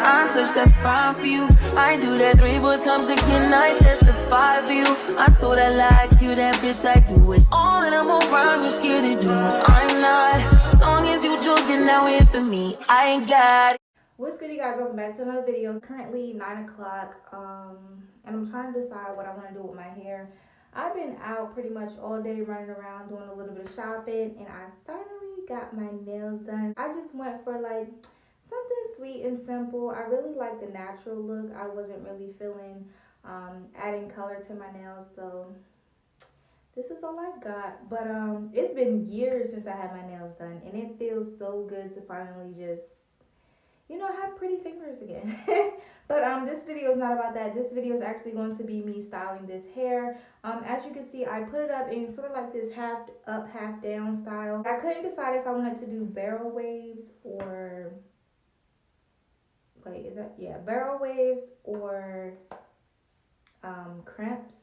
I touch that fine for you. I do that 3 4 times again. I testify for you. I told I like you, that bitch. I do it all and I'm around. You scared to do it. I'm not. As long as you joking, now here for me. I ain't got it. What's good, you guys? Welcome back to another video. It's currently 9 o'clock, and I'm trying to decide what I want to do with my hair. I've been out pretty much all day running around doing a little bit of shopping, and I finally got my nails done. I just went for like something sweet and simple. I really like the natural look. I wasn't really feeling adding color to my nails, so this is all I got. But it's been years since I had my nails done, and it feels so good to finally just, you know, have pretty fingers again. But this video is not about that. This video is actually going to be me styling this hair. As you can see, I put it up in sort of like this half up, half down style. I couldn't decide if I wanted to do barrel waves or, wait, is that, yeah, barrel waves or crimps.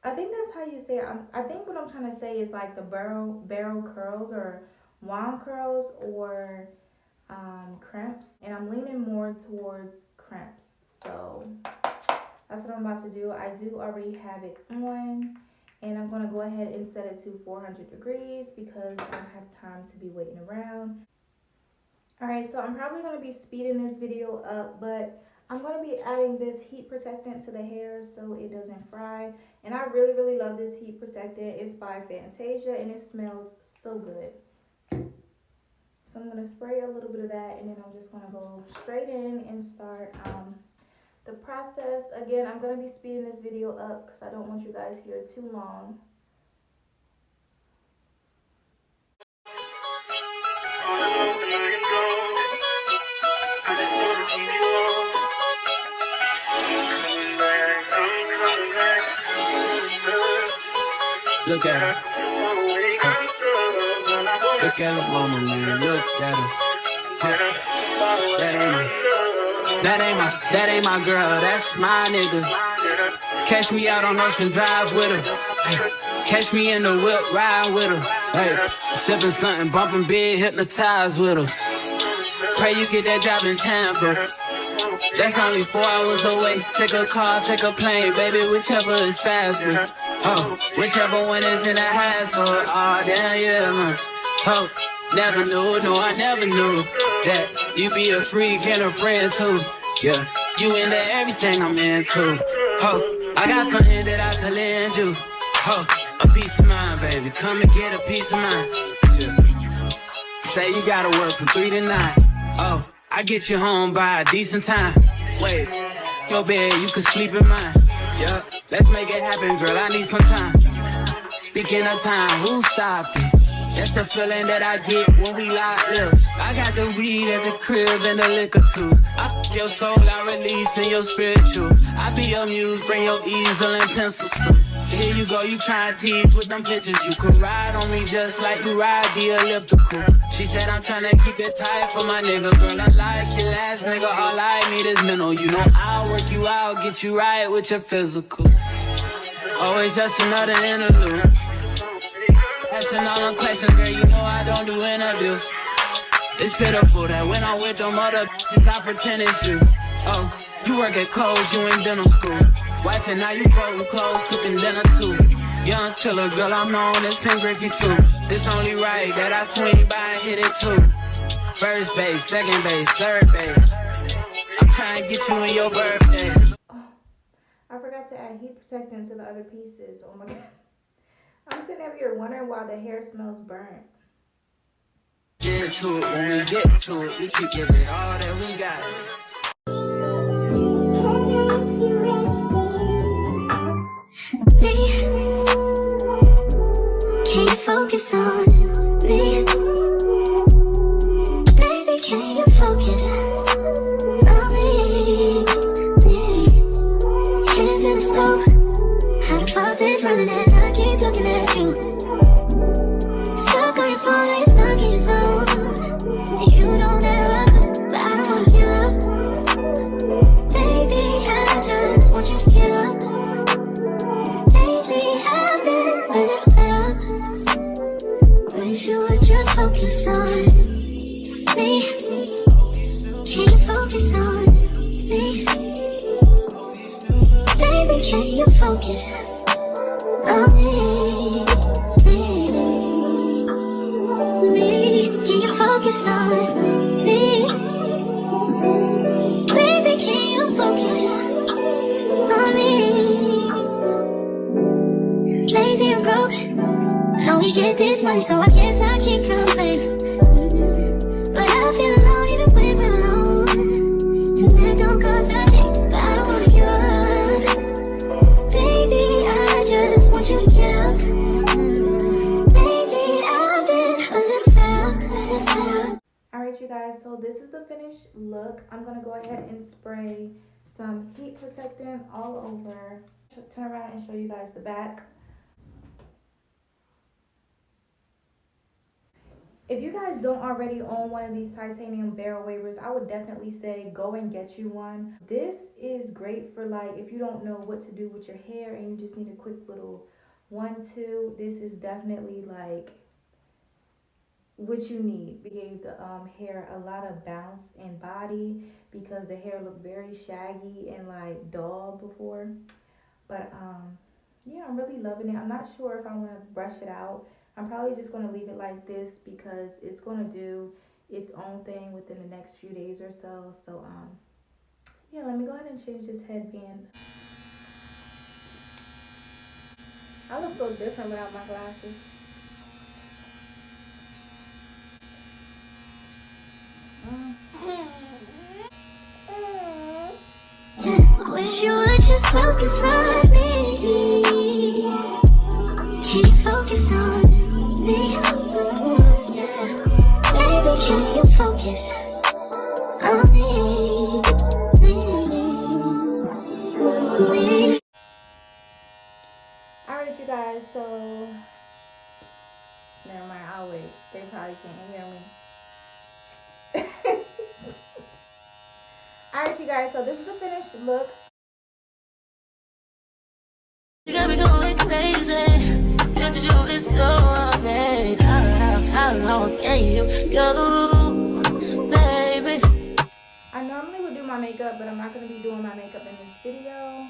I think that's how you say it. I think what I'm trying to say is like the barrel curls or wand curls or crimps, and I'm leaning more towards crimps, so that's what I'm about to do. I do already have it on, and I'm going to go ahead and set it to 400 degrees because I don't have time to be waiting around. Alright, so I'm probably going to be speeding this video up, but I'm going to be adding this heat protectant to the hair so it doesn't fry, and I really love this heat protectant. It's by Fantasia and it smells so good. So I'm going to spray a little bit of that, and then I'm just going to go straight in and start the process. Again, I'm going to be speeding this video up because I don't want you guys here too long. Look at her. Look at her mama, man. Look at her. That ain't my girl. That's my nigga. Catch me out on Ocean Drive with her. Hey, catch me in the whip, ride with her. Hey, sipping something, bumping big, hypnotized with her. Pray you get that job in Tampa. That's only 4 hours away. Take a car, take a plane, baby, whichever is faster. Oh, whichever one is in the household. Oh, damn, yeah, man. Oh, never knew, no, I never knew that you be a freak and a friend too. Yeah, you into everything I'm into. Oh, I got something that I could lend you. Oh, a piece of mind, baby. Come and get a piece of mind. Yeah. Say you gotta work from 3 to 9. Oh, I get you home by a decent time. Wait, your bed, you can sleep in mine. Yeah, let's make it happen, girl. I need some time. Speaking of time, who stopped it? That's the feeling that I get when we lock lips. I got the weed at the crib and the liquor too. I fuck your soul, I release in your spiritual. I be your muse, bring your easel and pencils too. Here you go, you try and tease with them pictures. You could ride on me just like you ride the elliptical. She said I'm trying to keep it tight for my nigga. Girl, I like your last nigga, all I need is mental. You know I'll work you out, get you right with your physical. Always just another interlude. Asking all them questions, girl, you know I don't do interviews. It's pitiful that when I'm with them other bitches, I pretend it's you. Oh, you work at Kohl's, you in dental school. Wife and now you folding clothes, cooking dinner too. Young chiller, girl, I'm known as Pink Griffey too. It's only right that I swing by and hit it too. First base, second base, third base. I'm trying to get you in your birthday. Oh, I forgot to add heat protectant to the other pieces. Oh my god. I'm sitting over here wondering why the hair smells burnt. Get to it when we get to it. We keep giving all that we got. Can you focus on me? Baby, can you focus on me? Hands in the soap, how the faucet's running and I keep looking at you. Stuck on your phone, stuck in your zone. You don't ever, but I don't wanna you focus on me? Can you focus on me? Baby, can you focus on me? Lazy and broke, now we get this money, so I guess I can't complain. But I feel alone even when we're alone, and that don't cause a thing, but I don't wanna give up. Baby, I just want you to get up. Lately I've been a little fed up. Alright you guys, so this is the finished look. I'm gonna go ahead and spray some heat protectant all over. Turn around and show you guys the back. If you guys don't already own one of these titanium barrel wavers, I would definitely say go and get you one. This is great for like if you don't know what to do with your hair and you just need a quick little 1-2. This is definitely like what you need. We gave the hair a lot of bounce and body because the hair looked very shaggy and like dull before. But yeah, I'm really loving it. I'm not sure if I want to brush it out. I'm probably just going to leave it like this because it's going to do its own thing within the next few days or so. So yeah, let me go ahead and change this headband. I look so different without my glasses. Wish you would just focus on me. Can you focus on me? Yeah. Baby, can you focus on me? Alright you guys, so never mind, I'll wait. They probably can't hear me. Alright you guys, so this is the finished look. You got me going crazy. Just you is so amazing. How long can you go, baby? I normally would do my makeup, but I'm not going to be doing my makeup in this video.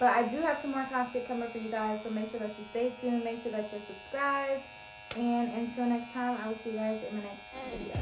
But I do have some more content coming for you guys, so make sure that you stay tuned. Make sure that you're subscribed. And until next time, I will see you guys in my next video.